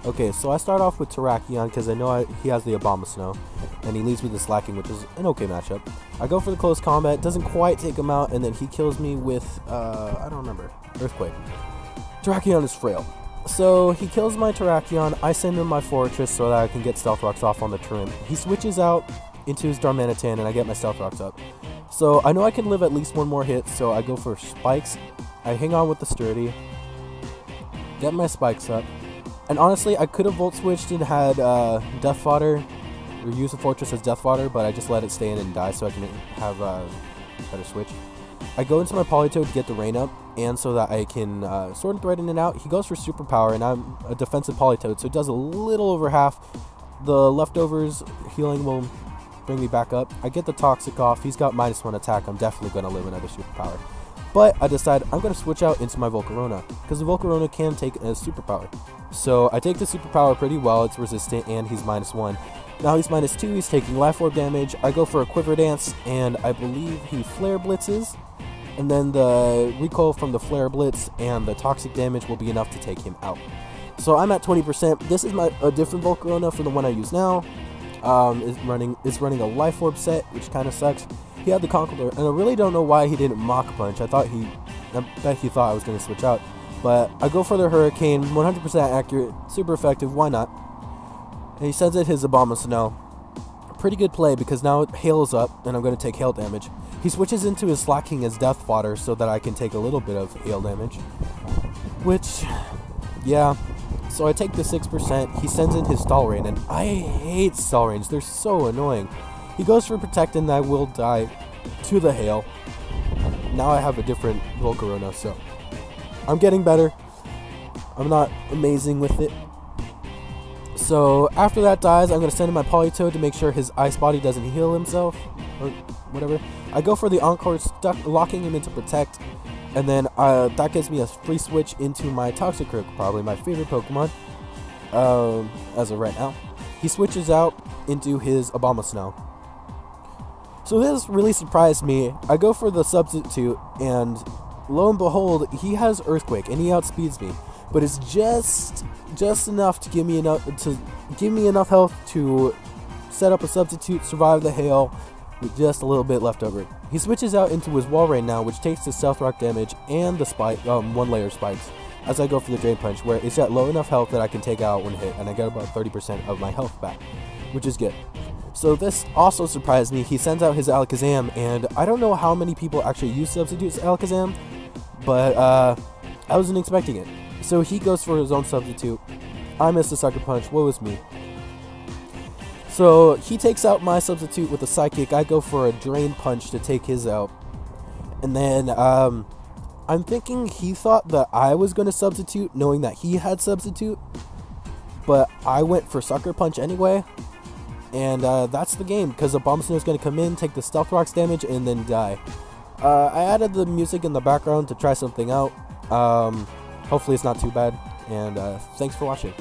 Okay, so I start off with Terrakion because I know he has the Abomasnow, and he leads me to Slacking, which is an okay matchup. I go for the close combat, doesn't quite take him out, and then he kills me with, I don't remember, Earthquake. Terrakion is frail. So he kills my Terrakion, I send him my Fortress so that I can get Stealth Rocks off on the trim. He switches out into his Darmanitan, and I get my Stealth Rocks up. So I know I can live at least one more hit, so I go for Spikes. I hang on with the Sturdy, get my Spikes up. And honestly, I could have Volt Switched and had Death Fodder, or use the Fortress as Death Fodder, but I just let it stay in and die so I can have a better switch. I go into my Politoed to get the Rain up, and so that I can Sword and Thread in and out. He goes for Superpower, and I'm a defensive Politoed, so it does a little over half. The leftovers healing will bring me back up. I get the Toxic off. He's got -1 attack. I'm definitely going to live another Superpower. But I decide I'm going to switch out into my Volcarona, because the Volcarona can take a Superpower. So I take the Superpower pretty well, it's resistant, and he's -1. Now he's -2, he's taking Life Orb damage. I go for a Quiver Dance, and I believe he Flare Blitzes, and then the recoil from the Flare Blitz and the Toxic damage will be enough to take him out. So I'm at 20%. This is a different Volcarona from the one I use now. It's running a Life Orb set, which kind of sucks. He had the Conkeldurr, and I really don't know why he didn't Mach Punch. I bet he thought I was going to switch out. But I go for the Hurricane, 100% accurate, super effective, why not? And he sends it his Abomasnow. Pretty good play because now Hail is up, and I'm going to take Hail damage. He switches into his Slacking as Death Fodder so that I can take a little bit of Hail damage. Which, yeah. So I take the 6%, he sends in his Stall Rain, and I hate Stall Rains, they're so annoying. He goes for Protect, and I will die to the Hail. Now I have a different Volcarona, so I'm getting better. I'm not amazing with it. So after that dies, I'm going to send in my Politoed to make sure his Ice Body doesn't heal himself, or whatever. I go for the Encore, locking him into Protect, and then that gives me a free switch into my Toxicroak, probably my favorite Pokemon, as of right now. He switches out into his Abomasnow. So this really surprised me. I go for the Substitute, and lo and behold, he has Earthquake, and he outspeeds me. But it's just enough to give me enough health to set up a Substitute, survive the Hail, with just a little bit left over. He switches out into his Wall Rain now, which takes the Stealth Rock damage and the Spike, one layer Spikes, as I go for the Drain Punch, where it's at low enough health that I can take out one hit, and I get about 30% of my health back, which is good. So this also surprised me. He sends out his Alakazam, and I don't know how many people actually use Substitute's Alakazam, but I wasn't expecting it. So he goes for his own Substitute. I missed a Sucker Punch. Woe is me. So he takes out my Substitute with a Psychic. I go for a Drain Punch to take his out. And then I'm thinking he thought that I was going to Substitute, knowing that he had Substitute. But I went for Sucker Punch anyway. And that's the game, because Abomasnow is going to come in, take the Stealth Rocks damage, and then die. I added the music in the background to try something out. Hopefully it's not too bad, and thanks for watching.